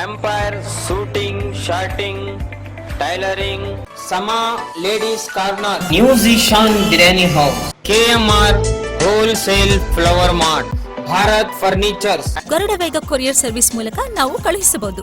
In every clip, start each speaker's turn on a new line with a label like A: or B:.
A: empire, shooting, shirting, tailoring, Sama Ladies Corner, New Zishan Biryani House, KMR Wholesale Flower Mart, Bharat Furnitures,
B: Garuda ವೇಗ courier service ಮೂಲಕ ನಾವು ಕಳುಹಿಸಬಹುದು.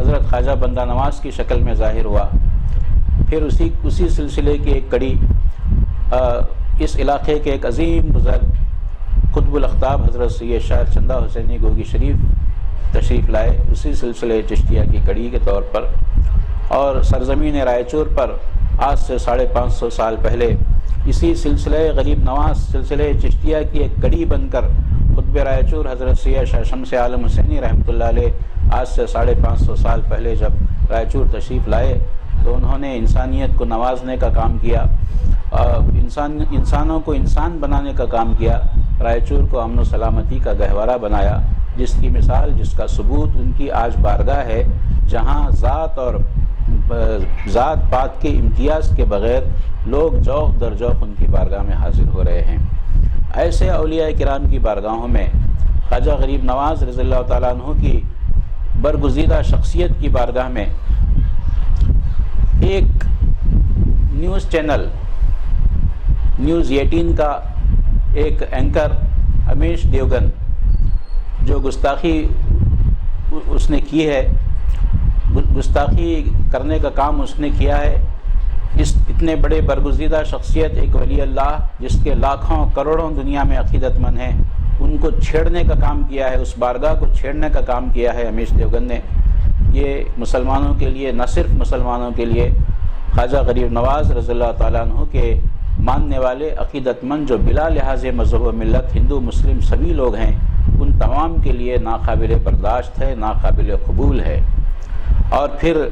C: حضرت خواجہ بندہ نواز کی شکل میں ظاہر ہوا. پھر اسی سلسلے کی ایک کڑی اس علاقے کے ایک عظیم بزرگ قطب الاقطاب حضرت سید شاہ چندہ حسینی گوگی شریف تشریف لائے، اسی سلسلے چشتیہ کی کڑی کے طور پر. اور سرزمین رائچور پر آج سے 550 سال پہلے اسی سلسلہ غریب نواز سلسلہ چشتیہ کی ایک کڑی بن کر قطب رائچور حضرت سید شاہ شمس عالم حسینی رحمۃ اللہ علیہ آج سے 550 سال پہلے جب رائچور تشریف لائے تو انہوں نے انسانیت کو نوازنے کا کام کیا، انسانوں کو انسان بنانے کا کام کیا، رائچور کو امن و سلامتی کا گہوارہ بنایا، جس کی مثال، جس کا ثبوت ان کی آج بارگاہ ہے، جہاں ذات پات کے امتیاز کے بغیر لوگ جوق در جوق ان کی بارگاہ میں حاضر ہو رہے ہیں. ایسے اولیاء کرام کی بارگاہوں میں خواجہ غریب نواز رضی اللہ تعالیٰ عنہ کی برگزیدہ شخصیت کی بارگاہ میں ایک نیوز چینل نیوز 18 کا ایک اینکر امیش دیوگن، جو گستاخی اس نے کی ہے، گستاخی کرنے کا کام اس نے کیا ہے، اتنے بڑے برگزیدہ شخصیت، ایک ولی اللہ جس کے لاکھوں کروڑوں دنیا میں عقیدت مند ہیں، ان کو چھیڑنے کا کام کیا ہے، اس بارگاہ کو چھیڑنے کا کام کیا ہے امیش دیوگن نے. یہ مسلمانوں کے لیے، نہ صرف مسلمانوں کے لیے، خواجہ غریب نواز رضی اللہ تعالیٰ عنہ کے ماننے والے عقیدت مند جو بلا لحاظ مذہب و ملت ہندو مسلم سبھی لوگ ہیں، ان تمام کے لیے ناقابل برداشت ہے، ناقابل قبول ہے. اور پھر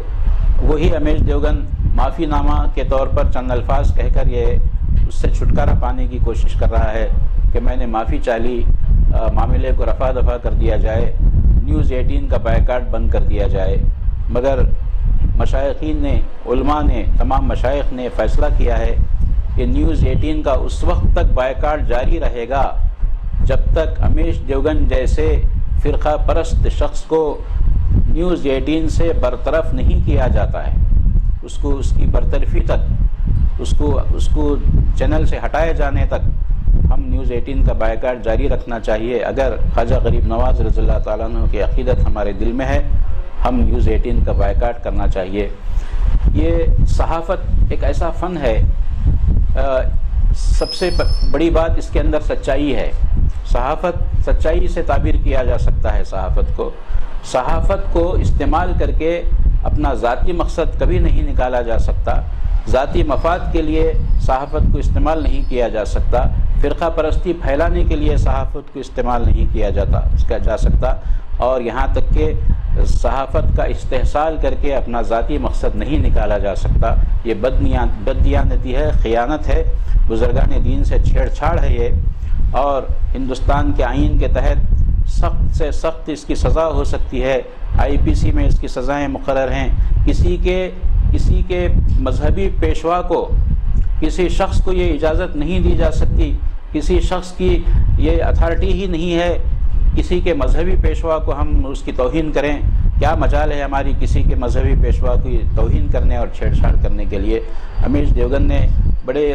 C: وہی امیش دیوگن معافی نامہ کے طور پر چند الفاظ کہہ کر یہ اس سے چھٹکارا پانے کی کوشش کر رہا ہے کہ میں نے معافی چالی، معاملے کو رفع دفع کر دیا جائے، نیوز 18 کا بائیکاٹ بند کر دیا جائے. مگر مشائخین نے، علماء نے، تمام مشائخ نے فیصلہ کیا ہے کہ نیوز 18 کا اس وقت تک بائیکاٹ جاری رہے گا جب تک امیش دیوگن جیسے فرقہ پرست شخص کو نیوز 18 سے برطرف نہیں کیا جاتا ہے. اس کی برطرفی تک، اس کو چینل سے ہٹائے جانے تک ہم نیوز 18 کا بائیکاٹ جاری رکھنا چاہیے. اگر خواجہ غریب نواز رضی اللہ تعالیٰ عنہ کی عقیدت ہمارے دل میں ہے، ہم نیوز 18 کا بائیکاٹ کرنا چاہیے. یہ صحافت ایک ایسا فن ہے، سب سے بڑی بات اس کے اندر سچائی ہے. صحافت سچائی سے تعبیر کیا جا سکتا ہے. صحافت کو استعمال کر کے اپنا ذاتی مقصد کبھی نہیں نکالا جا سکتا، ذاتی مفاد کے لیے صحافت کو استعمال نہیں کیا جا سکتا، فرقہ پرستی پھیلانے کے لیے صحافت کو استعمال نہیں کیا جا سکتا، اور یہاں تک کہ صحافت کا استحصال کر کے اپنا ذاتی مقصد نہیں نکالا جا سکتا. یہ بددیانتی ہے، خیانت ہے، بزرگان دین سے چھیڑ چھاڑ ہے یہ. اور ہندوستان کے آئین کے تحت سخت سے سخت اس کی سزا ہو سکتی ہے. IPC میں اس کی سزائیں مقرر ہیں. کسی کے مذہبی پیشوا کو، کسی شخص کو یہ اجازت نہیں دی جا سکتی، کسی شخص کی یہ اتھارٹی ہی نہیں ہے کسی کے مذہبی پیشوا کو ہم اس کی توہین کریں. کیا مجال ہے ہماری کسی کے مذہبی پیشوا کی توہین کرنے اور چھیڑ چھاڑ کرنے کے لیے. امیش دیوگن نے بڑے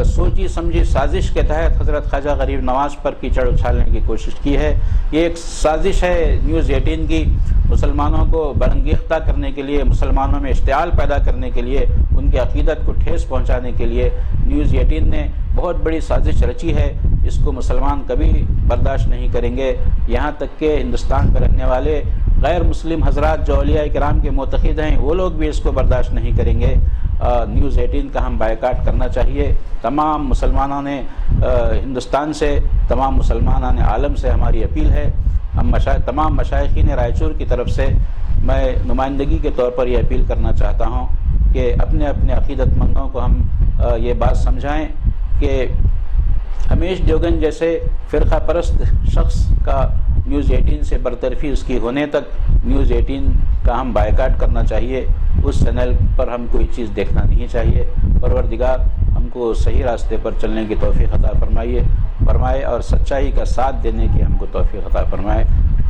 C: سوچی سمجھی سازش کے تحت حضرت خواجہ غریب نواز پر کیچڑ اچھالنے کی کوشش کی ہے. یہ ایک سازش ہے نیوز 18 کی، مسلمانوں کو برانگیختہ کرنے کے لیے، مسلمانوں میں اشتعال پیدا کرنے کے لیے، ان کی عقیدت کو ٹھیس پہنچانے کے لیے نیوز 18 نے بہت بڑی سازش رچی ہے. اس کو مسلمان کبھی برداشت نہیں کریں گے. یہاں تک کہ ہندوستان میں رہنے والے غیر مسلم حضرات جو اولیاء کرام کے معتقد ہیں، وہ لوگ بھی اس کو برداشت نہیں کریں گے. نیوز 18 کا ہم بائیکاٹ کرنا چاہیے. تمام مسلمانوں نے ہندوستان سے، تمام مسلمانوں نے عالم سے ہماری اپیل ہے. ہم تمام مشائخین رائچور کی طرف سے میں نمائندگی کے طور پر یہ اپیل کرنا چاہتا ہوں کہ اپنے اپنے عقیدت مندوں کو ہم یہ بات سمجھائیں کہ امیش دیوگن جیسے فرقہ پرست شخص کا نیوز 18 سے برطرفی اس کی ہونے تک نیوز 18 کا ہم بائیکاٹ کرنا چاہیے. اس چینل پر ہم کوئی چیز دیکھنا نہیں چاہیے. پروردگار ہم کو صحیح راستے پر چلنے کی توفیق عطا فرمائے اور سچائی کا ساتھ دینے کی ہم کو توفیق عطا فرمائے.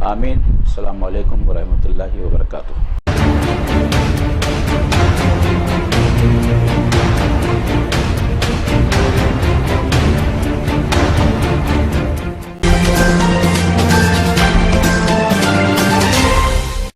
C: آمین. السلام علیکم ورحمۃ اللہ وبرکاتہ.